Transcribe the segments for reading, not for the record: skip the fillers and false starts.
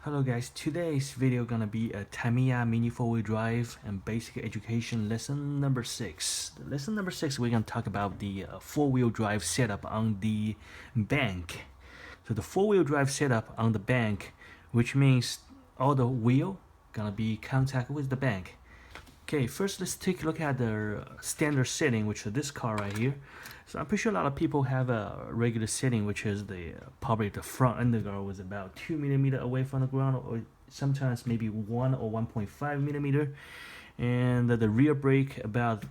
Hello guys, today's video gonna be a Tamiya Mini 4-wheel drive and basic education lesson number 6. Lesson number 6, we're gonna talk about the 4-wheel drive setup on the bank. So the 4-wheel drive setup on the bank, which means all the wheel gonna be contact with the bank. Okay, first let's take a look at the standard setting, which is this car right here. So I'm pretty sure a lot of people have a regular setting, which is the probably the front underguard was about 2 millimeter away from the ground, or sometimes maybe 1 or 1.5 millimeter, and the rear brake about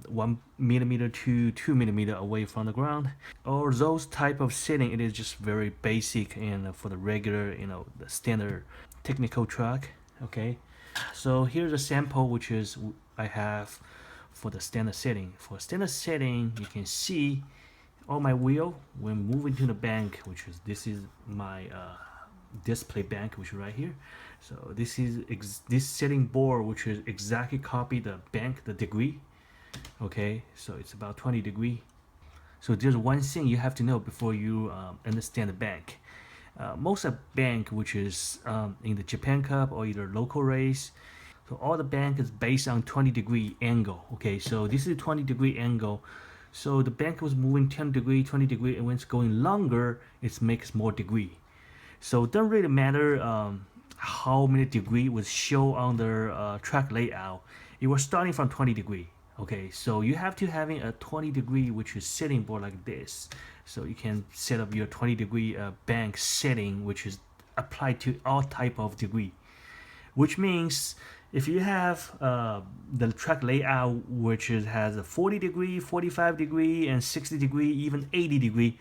1 millimeter to 2 millimeter away from the ground. Or those type of setting, it is just very basic and for the regular, the standard technical truck. Okay. So here's a sample which is I have for the standard setting. For standard setting, you can see all my wheel when moving to the bank, which is this is my display bank, which is right here. So this is this setting board, which is exactly copy the bank, the degree. Okay, so it's about 20 degree. So there's one thing you have to know before you understand the bank. Most of bank, which is in the Japan Cup or either local race, so all the bank is based on 20-degree angle. Okay, so this is 20-degree angle. So the bank was moving 10 degree, 20 degree, and when it's going longer, it makes more degree. So it doesn't really matter how many degree was shown on the track layout. It was starting from 20 degree. Okay, so you have to having a 20 degree, which is setting board like this. So you can set up your 20 degree bank setting, which is applied to all type of degree. Which means if you have the track layout, which has a 40 degree, 45 degree, and 60 degree, even 80 degree,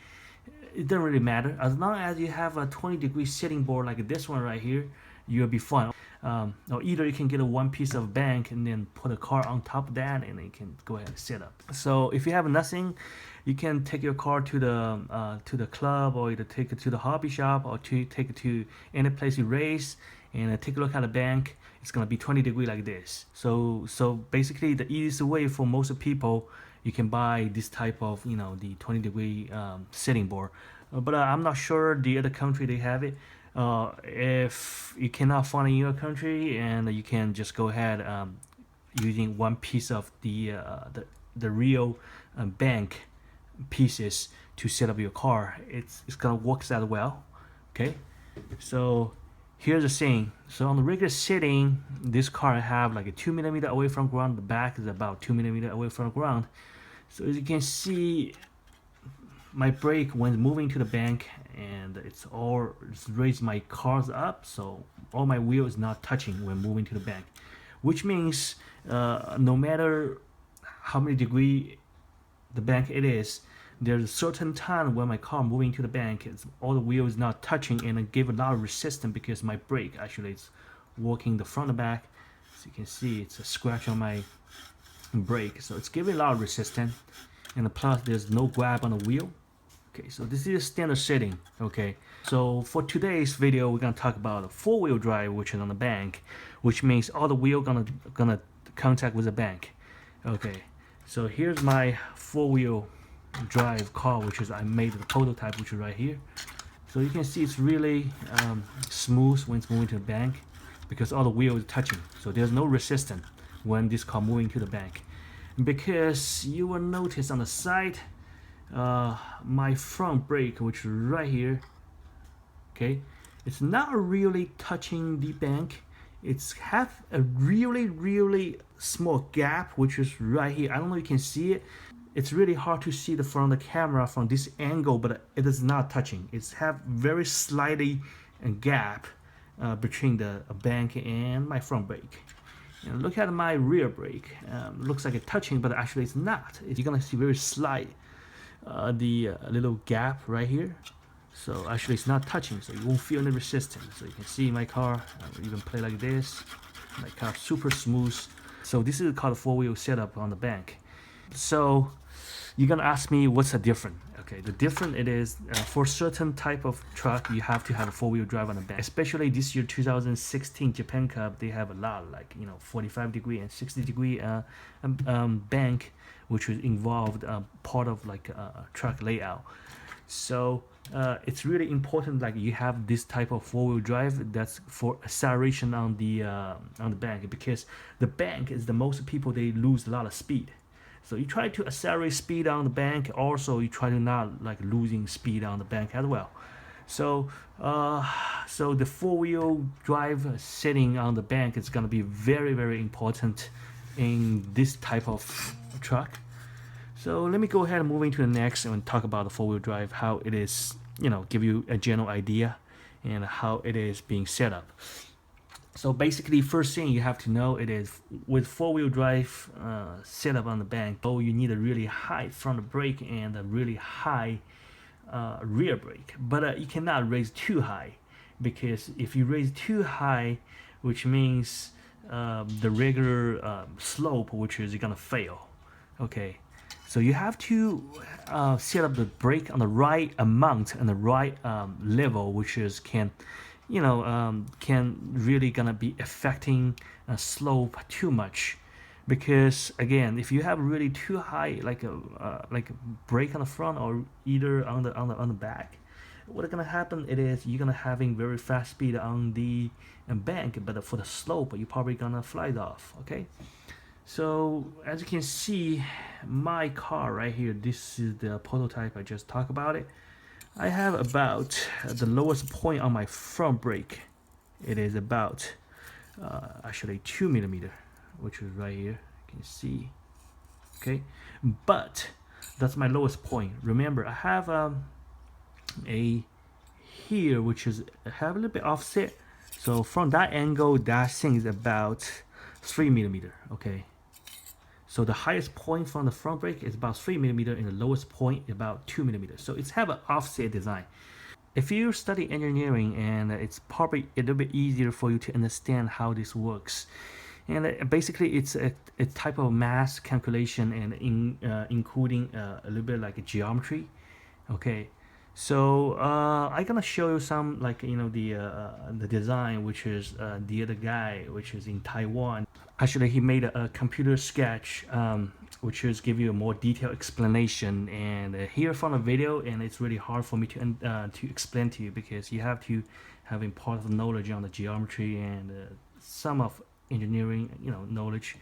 it doesn't really matter. As long as you have a 20 degree setting board like this one right here, you'll be fine. Or either you can get a one piece of bank and then put a car on top of that, and then you can go ahead and set up. So if you have nothing, you can take your car to the club, or either take it to the hobby shop, or to take it to any place you race, and take a look at the bank. It's gonna be 20 degree like this. So basically the easiest way for most people, you can buy this type of the 20 degree setting board. But I'm not sure the other country they have it. If you cannot find in your country, and you can just go ahead using one piece of the real bank pieces to set up your car, it's gonna work that well. Okay, so here's the thing. So on the regular setting, this car I have like a 2 millimeter away from ground. The back is about 2 millimeter away from the ground. So as you can see, my brake when moving to the bank, and it's raised my cars up, so all my wheel is not touching when moving to the bank, which means no matter how many degree the bank it is, there's a certain time when my car moving to the bank, all the wheel is not touching, and it gave a lot of resistance because my brake actually is working the front and back. So you can see it's a scratch on my brake, so it's giving a lot of resistance, and plus there's no grab on the wheel. Okay, so this is a standard setting. Okay, so for today's video, we're gonna talk about a 4-wheel drive, which is on the bank, which means all the wheel gonna contact with the bank. Okay, so here's my 4-wheel drive car, which is I made the prototype, which is right here. So you can see it's really smooth when it's moving to the bank because all the wheel is touching. So there's no resistance when this car moving to the bank. Because you will notice on the side, my front brake, which is right here, okay, it's not really touching the bank. It's have a really small gap, which is right here. I don't know if you can see it. It's really hard to see the front of the camera from this angle, but it is not touching. It's have very slightly gap between the bank and my front brake. And look at my rear brake. Looks like it's touching, but actually it's not. You're gonna see very slight the little gap right here. So actually it's not touching, so you won't feel any resistance. So you can see my car even play like this. My car super smooth. So this is called a 4-wheel setup on the bank. So you're gonna ask me what's the difference. Okay, the difference it is for certain type of truck you have to have a 4-wheel drive on the bank. Especially this year 2016 Japan Cup, they have a lot like 45 degree and 60 degree bank, which was involved part of like a truck layout. So it's really important, like you have this type of four-wheel drive that's for acceleration on the bank, because the bank is the most people they lose a lot of speed. So you try to accelerate speed on the bank, also you try to not like losing speed on the bank as well. So so the four-wheel drive sitting on the bank is going to be very important in this type of truck. So let me go ahead and move into the next and talk about the four-wheel drive, how it is, give you a general idea and how it is being set up. So basically, first thing you have to know it is with four-wheel drive setup on the bank, you need a really high front brake and a really high rear brake. But you cannot raise too high, because if you raise too high, which means the regular slope, which is gonna fail. Okay, so you have to set up the brake on the right amount and the right level, which is can really gonna be affecting slope too much. Because again, if you have really too high like a brake on the front or either on the back, what's gonna happen it is you're gonna having very fast speed on the bank, but for the slope you're probably gonna fly off. Okay, so as you can see, my car right here, this is the prototype I just talked about it. I have about the lowest point on my front brake. It is about actually 2 mm, which is right here. You can see. Okay, but that's my lowest point. Remember, I have a here which is have a little bit offset. So from that angle, that thing is about 3 mm. Okay. So the highest point from the front brake is about 3 mm, and the lowest point about 2 mm. So it's have an offset design. If you study engineering, and it's probably a little bit easier for you to understand how this works. And basically, it's a type of mass calculation and including a little bit like a geometry. Okay, so I'm gonna show you some like the design, which is the other guy, which is in Taiwan. Actually, he made a computer sketch, which is give you a more detailed explanation. And here from a video, and it's really hard for me to explain to you, because you have to have important knowledge on the geometry and some of engineering, knowledge.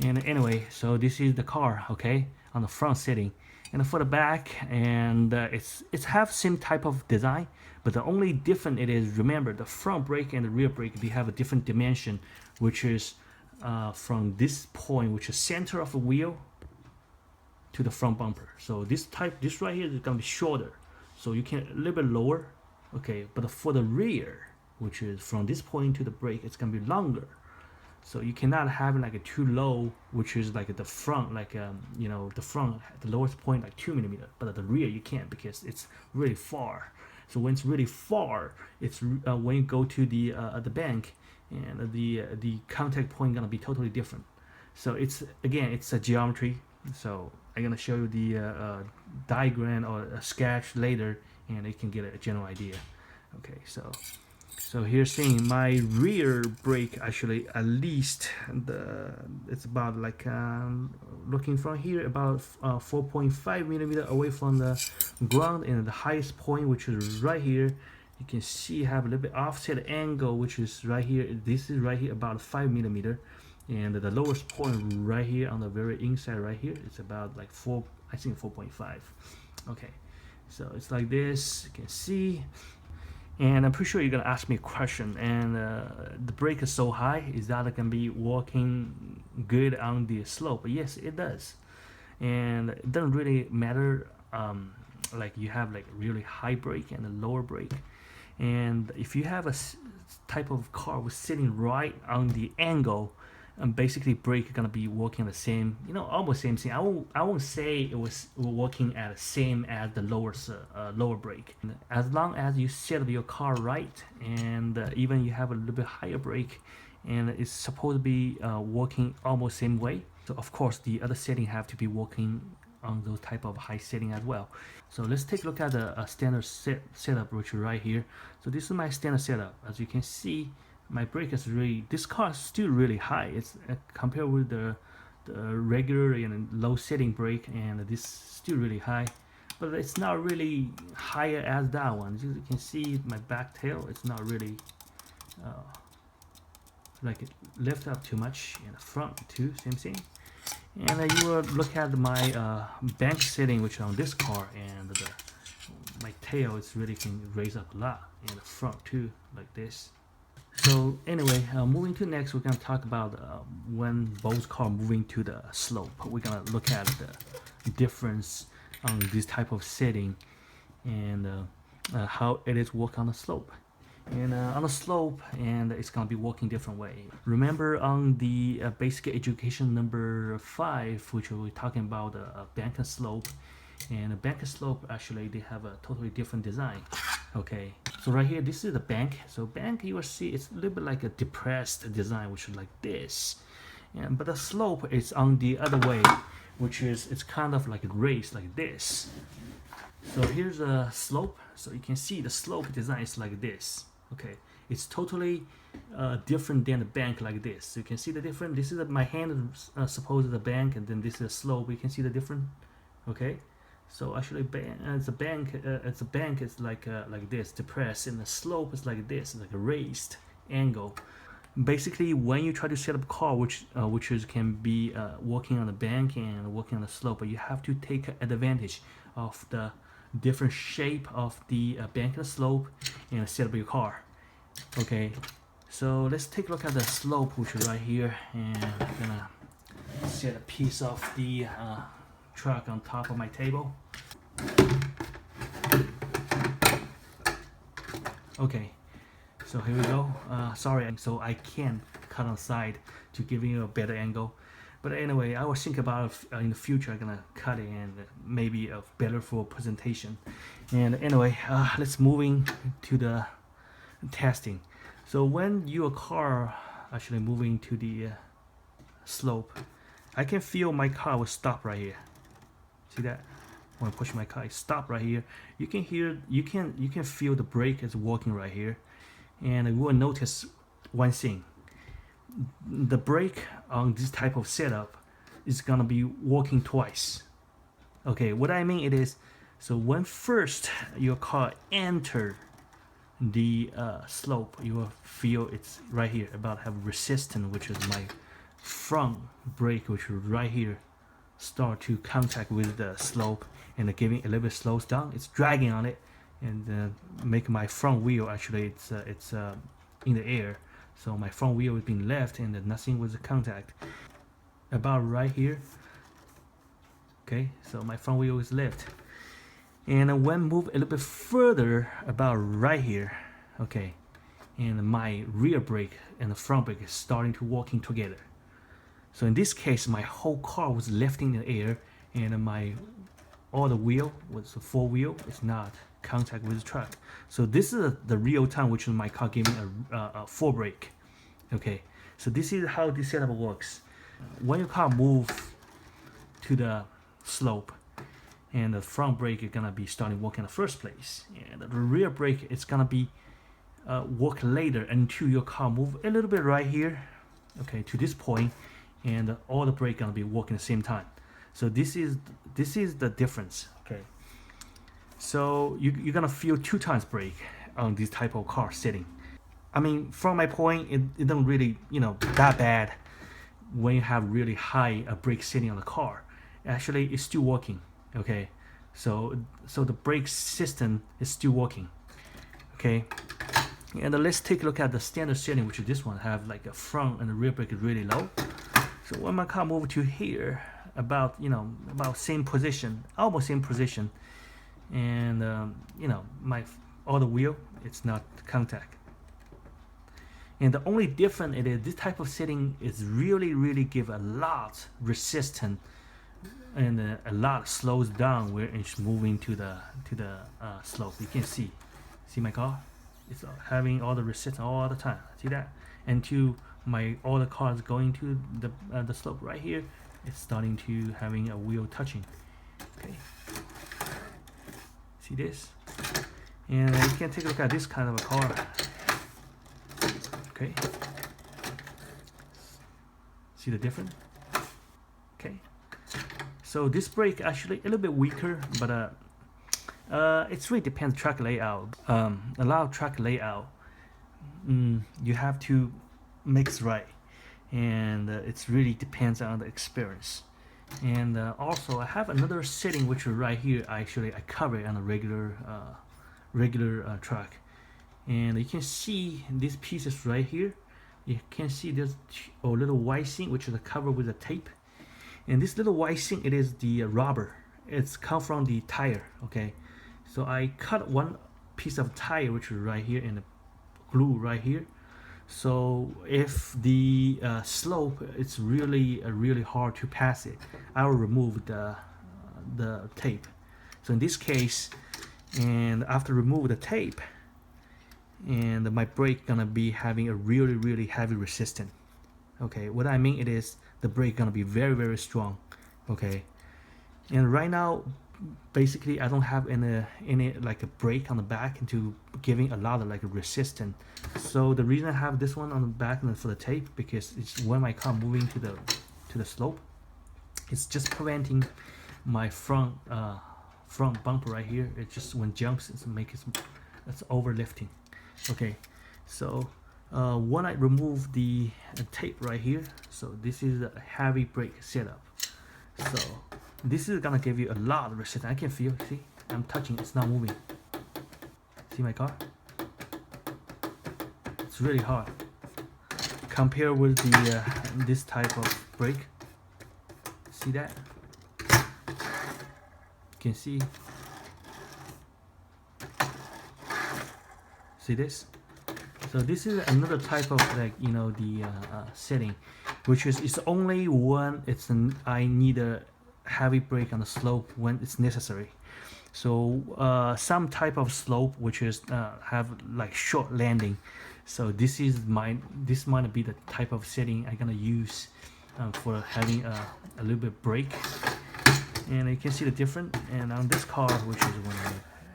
And anyway, so this is the car, okay, on the front sitting, and for the back, and it's have same type of design, but the only different it is, remember, the front brake and the rear brake, they have a different dimension, which is from this point, which is center of the wheel, to the front bumper. So this right here is gonna be shorter, so you can a little bit lower. Okay, but for the rear, which is from this point to the brake, it's gonna be longer. So you cannot have like a too low, which is like the front, like the front, the lowest point like 2 mm, but at the rear you can't, because it's really far. So when it's really far, it's when you go to the bank, and the contact point gonna be totally different. So it's a geometry. So I'm gonna show you the diagram or a sketch later, and you can get a general idea. Okay, so here's seeing my rear brake, actually at least it's about like looking from here about 4.5 mm away from the ground, and the highest point, which is right here, you can see have a little bit offset angle, which is right here. This is right here about 5 mm, and the lowest point right here on the very inside right here, it's about like 4.5. Okay, so it's like this, you can see. And I'm pretty sure you're gonna ask me a question, and the brake is so high, is that it can be working good on the slope? Yes, it does. And it doesn't really matter like you have like really high brake and a lower brake. And if you have a type of car with sitting right on the angle, and basically brake gonna be working the same, almost same thing. I won't say it was working at the same as the lower brake. As long as you set up your car right, and even you have a little bit higher brake, and it's supposed to be working almost same way. So of course the other setting have to be working on those type of high setting as well. So let's take a look at the standard setup, which is right here. So this is my standard setup. As you can see, my brake is really, this car is still really high. It's compared with the regular and low setting brake, and this is still really high. but it's not really higher as that one. As you can see, my back tail, it's not really like it lift up too much, and the front too, same thing. And you will look at my bank setting, which on this car, and my tail is really can raise up a lot, and the front too, like this. So anyway, moving to next, we're gonna talk about when both cars moving to the slope. We're gonna look at the difference on this type of setting and how it is work on the slope. And on the slope, and it's gonna be working different way. Remember on the basic education number 5, which we're talking about bank and slope. And a bank and slope, actually they have a totally different design. Okay, so right here, this is the bank. So bank, you will see it's a little bit like a depressed design, which is like this. And but the slope is on the other way, which is it's kind of like raised like this. So here's a slope. So you can see the slope design is like this. Okay, it's totally different than the bank like this. So you can see the difference. This is my hand is supposed the bank, and then this is a slope. You can see the difference. Okay, so actually, it's a bank. It's like this, depressed, and the slope is like this, like a raised angle. Basically, when you try to set up a car, which can be working on the bank and working on the slope, but you have to take advantage of the different shape of the bank and slope and set up your car. Okay, so let's take a look at the slope, which is right here, and I'm gonna set a piece of the truck on top of my table. Okay, so here we go. Sorry, so I can't cut on the side to give you a better angle. But anyway, I will think about in the future. I'm gonna cut it and maybe better for presentation. And anyway, let's moving to the testing. So when your car actually moving to the slope, I can feel my car will stop right here. See that? When I push my car, it stop right here. You can hear, you can feel the brake is working right here, and you will notice one thing. The brake on this type of setup is gonna be working twice. Okay, what I mean it is, so when first your car enter the slope, you will feel it's right here about have resistance, which is my front brake, which is right here, start to contact with the slope and giving a little bit slows down. It's dragging on it and make my front wheel actually it's in the air. So my front wheel is being left and nothing with the contact. About right here. Okay, so my front wheel is left. And when move a little bit further, about right here, okay, and my rear brake and the front brake is starting to working together. So in this case, my whole car was lifting in the air, and all the wheel was the four wheel is not contact with the truck. So this is the real time, which is my car giving a full brake. Okay, so this is how this setup works. When your car move to the slope, and the front brake is gonna be starting working in the first place, and the rear brake is gonna be work later until your car move a little bit right here, okay, to this point, and all the brake gonna be working at the same time. So this is the difference. Okay, so you're gonna feel 2 times brake on this type of car setting. I mean, from my point, it don't really that bad when you have really high brake setting on the car. Actually, it's still working. Okay, so the brake system is still working. Okay, and let's take a look at the standard setting, which is this one, have like a front and the rear brake is really low. So when my car move to here, about same position, almost same position, and my other wheel, it's not contact. And the only difference it is this type of setting is really give a lot resistance, and a lot slows down where it's moving to the slope. You can see my car, it's having all the resistance all the time. See that? Until all the cars going to the slope right here, it's starting to having a wheel touching. Okay, see this? And you can take a look at this kind of a car. Okay, see the difference? Okay, so this brake actually a little bit weaker, but It really depends track layout. A lot of track layout, you have to mix right, and it really depends on the experience. And also, I have another setting which is right here. Actually, I cover it on a regular track, and you can see these pieces right here. You can see there's a little white thing which is a cover with a tape, and this little white thing, it is the rubber. It's come from the tire. Okay, so I cut one piece of tire which is right here and glue right here. So if the slope, it's really hard to pass it, I will remove the tape. So in this case, and after remove the tape, and my brake gonna be having a really heavy resistance. Okay, what I mean it is the brake gonna be very strong. Okay, and right now basically I don't have any like a brake on the back into giving a lot of like a resistance. So the reason I have this one on the back and for the tape, because it's when my car moving to the slope, it's just preventing my front bumper right here. It just when jumps it's overlifting. Okay, so when I remove the tape right here, so this is a heavy brake setup. So this is gonna give you a lot of resistance. I can feel, see, I'm touching, it's not moving. See my car? It's really hard. Compare with the this type of brake. See that? You can see. See this? So this is another type of like the setting, which is it's only when I need a heavy brake on the slope when it's necessary. So some type of slope which is have like short landing. So this might be the type of setting I'm gonna use for having a little bit brake. And you can see the difference. And on this car, which is one,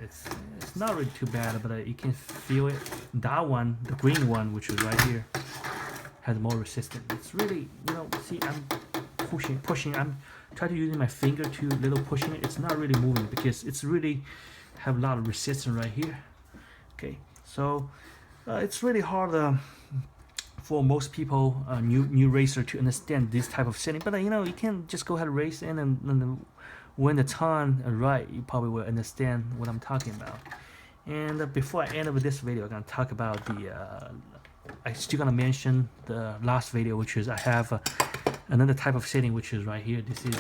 it's not really too bad, but you can feel it. That one, the green one, which is right here, has more resistance. It's really, see, I'm pushing. I'm trying to using my finger to little pushing it. It's not really moving because it's really have a lot of resistance right here. Okay, so it's really hard for most people, new racer, to understand this type of setting. But you can just go ahead and race in, and when the time right, you probably will understand what I'm talking about. And before I end up with this video, I'm gonna talk about I still gonna mention the last video, which is I have another type of setting, which is right here. This is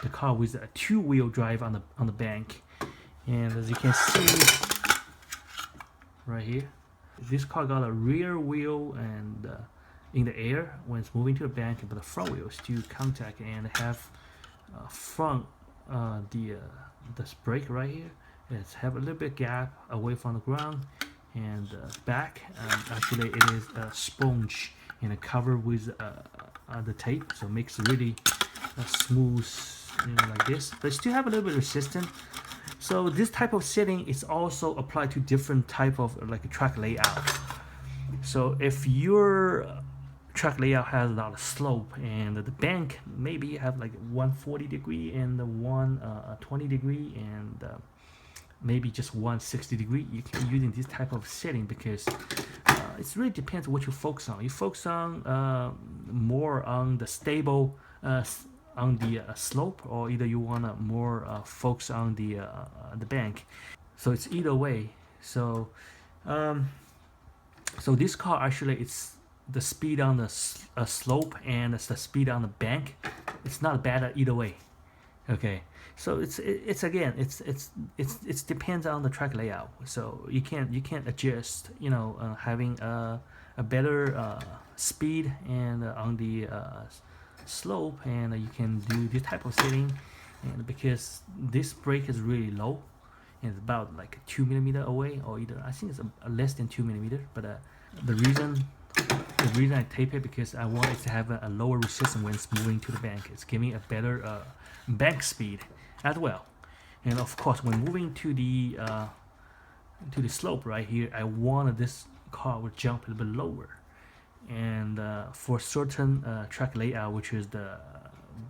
the car with a two-wheel drive on the bank, and as you can see right here, this car got a rear wheel and in the air when it's moving to the bank, but the front wheel is still contact and have front this brake right here. It's have a little bit gap away from the ground, and back actually it is a sponge and a cover with the tape, so it makes it really smooth, like this. But still have a little bit of resistance. So this type of setting is also applied to different type of like a track layout. So if your track layout has a lot of slope and the bank maybe have like 140 degree and the 120 degree and maybe just 160 degree, you can using this type of setting because it really depends what you focus on. You focus on more on the stable on the slope, or either you want to more focus on the bank. So it's either way. So so this car actually, it's the speed on the slope and it's the speed on the bank. It's not bad either way. Okay, so it's depends on the track layout. So you can't adjust, having a better speed and on the slope, and you can do this type of setting. And because this brake is really low, and it's about like 2 millimeter away, or either I think it's less than 2 millimeter. But the reason I tape it because I want it to have a lower resistance when it's moving to the bank. It's giving a better bank speed as well. And of course, when moving to the slope right here, I wanted this car would jump a little bit lower. And for certain track layout, which is the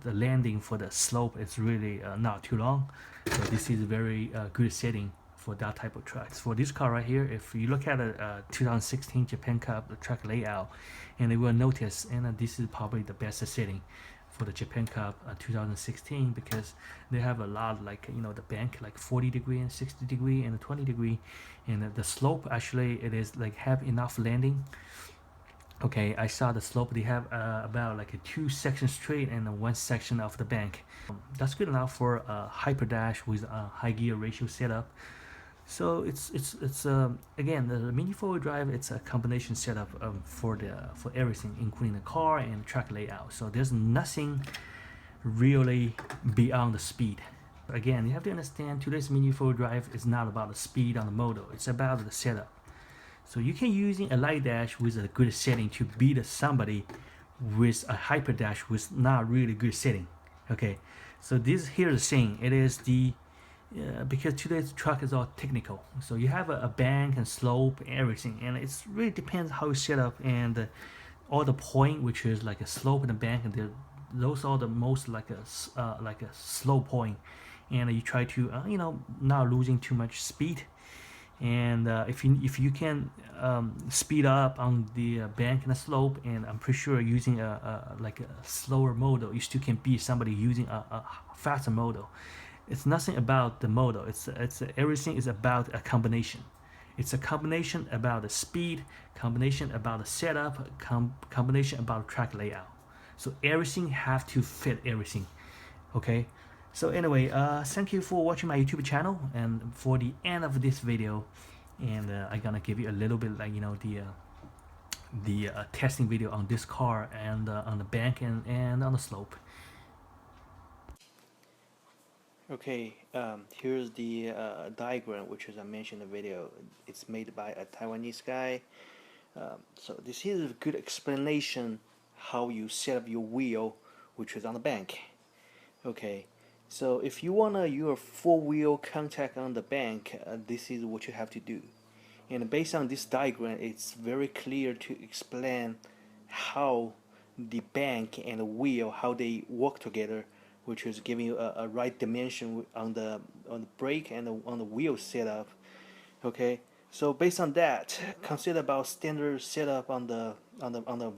the landing for the slope is really not too long. So this is very good setting for that type of tracks. For this car right here, if you look at a 2016 Japan Cup the track layout, and you will notice, and this is probably the best setting for the Japan Cup 2016, because they have a lot, like the bank like 40 degree and 60 degree and 20 degree, and the slope actually it is like have enough landing. Okay, I saw the slope. They have about like a 2 sections straight and 1 section of the bank. That's good enough for a hyper dash with a high gear ratio setup. So it's again, the Mini 4-wheel drive. It's a combination setup for everything, including the car and track layout. So there's nothing really beyond the speed. Again, you have to understand today's Mini 4-wheel drive is not about the speed on the motor. It's about the setup. So you can using a light dash with a good setting to beat somebody with a hyper dash with not really good setting. Okay, so this here's the thing. It is the because today's truck is all technical. So you have a bank and slope and everything, and it's really depends how you set up and all the point, which is like a slope and a bank, and those are the most like a slow point, and you try to not losing too much speed. And if you can speed up on the bank and the slope, and I'm pretty sure using like a slower model, you still can beat somebody using a faster model. It's nothing about the model. It's everything is about a combination. It's a combination about the speed, combination about the setup, combination about track layout. So everything have to fit everything. Okay. So anyway, thank you for watching my YouTube channel, and for the end of this video, and I'm gonna give you a little bit like the testing video on this car and on the bank and on the slope. Okay, here's the diagram, which as I mentioned in the video, it's made by a Taiwanese guy. So this is a good explanation how you set up your wheel, which is on the bank. Okay. So if you want your 4-wheel contact on the bank, this is what you have to do. And based on this diagram, it's very clear to explain how the bank and the wheel, how they work together, which is giving you a right dimension on the brake and on the wheel setup. Okay. So based on that, consider about standard setup on the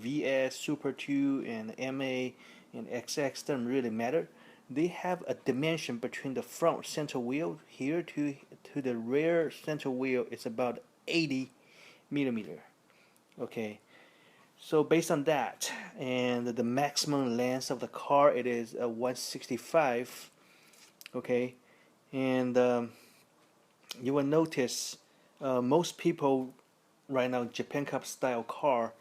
VS, Super 2, and MA and XX doesn't really matter. They have a dimension between the front center wheel here to the rear center wheel. It's about 80 millimeter. Okay, so based on that, and the maximum length of the car, it is 165. Okay, and you will notice most people right now Japan Cup style car,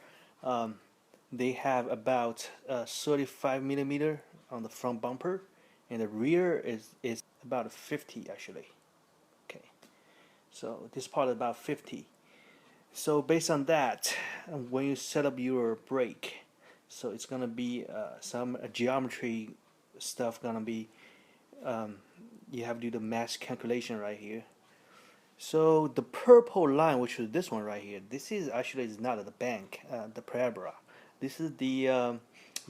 they have about 35 millimeter on the front bumper, and the rear is about 50 actually. Okay, so this part is about 50. So based on that, when you set up your brake, so it's gonna be some geometry stuff gonna be you have to do the mass calculation right here. So the purple line, which is this one right here, this is actually is not the bank, the parabola. This is the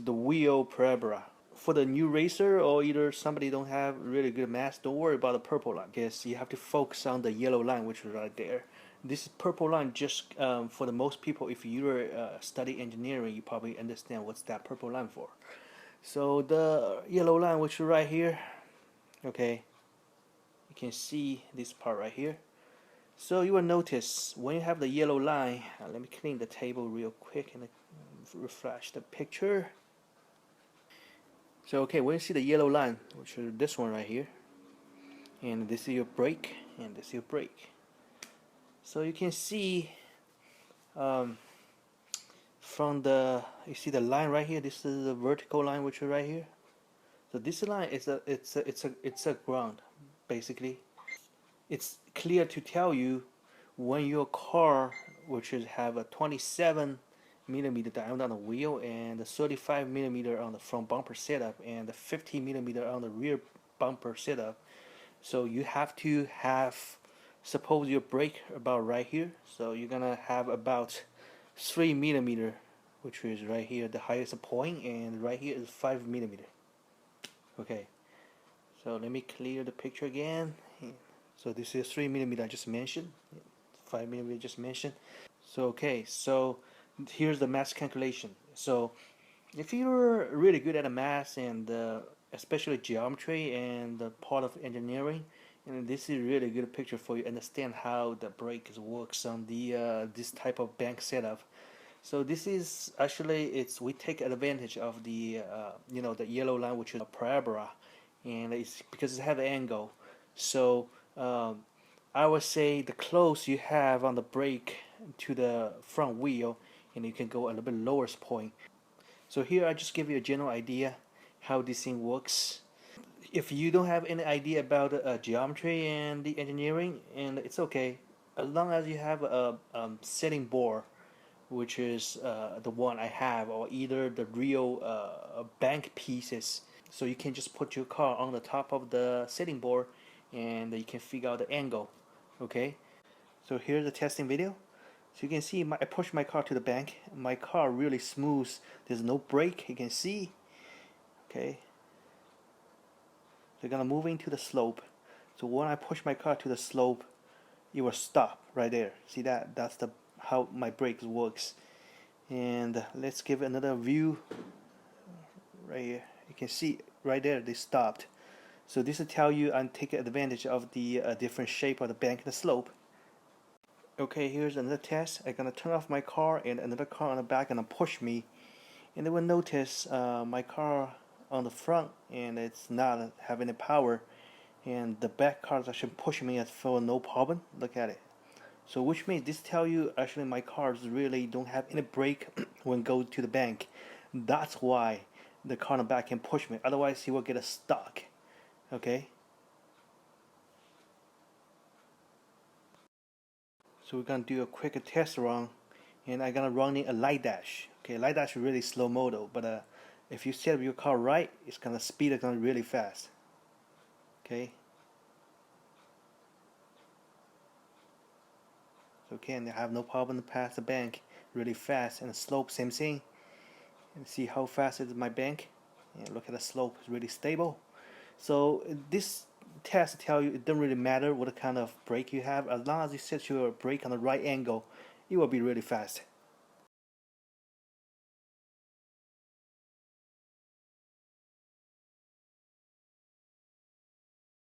wheel parabola. For the new racer or either somebody don't have really good math, don't worry about the purple line. Guess you have to focus on the yellow line, which is right there. This purple line just for the most people, if you're study engineering, you probably understand what's that purple line for. So the yellow line, which is right here, okay, you can see this part right here. So you will notice when you have the yellow line, let me clean the table real quick and refresh the picture. So okay, when you see the yellow line, which is this one right here, and this is your brake, and this is your brake. So you can see from you see the line right here. This is the vertical line, which is right here. So this line is it's a ground, basically. It's clear to tell you when your car, which is have a 27 millimeter diameter on the wheel and the 35 millimeter on the front bumper setup and the 50 millimeter on the rear bumper setup. So you have to have, suppose your brake about right here, so you're gonna have about 3 millimeter, which is right here the highest point, and right here is 5 millimeter. Okay, so let me clear the picture again. So this is 3mm I just mentioned, 5mm just mentioned. So okay, so here's the mass calculation. So if you're really good at a math and especially geometry and the part of engineering, and this is really good picture for you understand how the brake works on the this type of bank setup. So this is actually it's we take advantage of the the yellow line, which is a parabola, and it's because it has an angle. So I would say the close you have on the brake to the front wheel, and you can go a little bit lower point. So here I just give you a general idea how this thing works. If you don't have any idea about geometry and the engineering, and it's okay, as long as you have a setting board, which is the one I have, or either the real bank pieces. So you can just put your car on the top of the setting board, and you can figure out the angle. Okay. So here's the testing video. So you can see I push my car to the bank. My car really smooth. There's no brake. You can see. Okay. So gonna move into the slope. So when I push my car to the slope, it will stop right there. See that? That's the how my brakes works. And let's give another view right here. You can see right there they stopped. So this will tell you I'm taking advantage of the different shape of the bank and the slope. Okay, here's another test. I'm gonna turn off my car and another car on the back gonna push me, and they will notice my car on the front and it's not having any power, and the back cars actually pushing me for no problem. Look at it. So which means this tell you actually my cars really don't have any brake when go to the bank. That's why the car on the back can push me. Otherwise he will get stuck. Okay. So we're gonna do a quick test run, and I'm gonna run in a light dash. Okay, light dash is really slow modo, but if you set up your car right, it's gonna speed it gonna really fast. Okay. So again, I have no problem to pass the bank really fast, and the slope same thing. And see how fast is my bank. And look at the slope, it's really stable. So this test tell you it doesn't really matter what kind of brake you have, as long as you set your brake on the right angle, it will be really fast.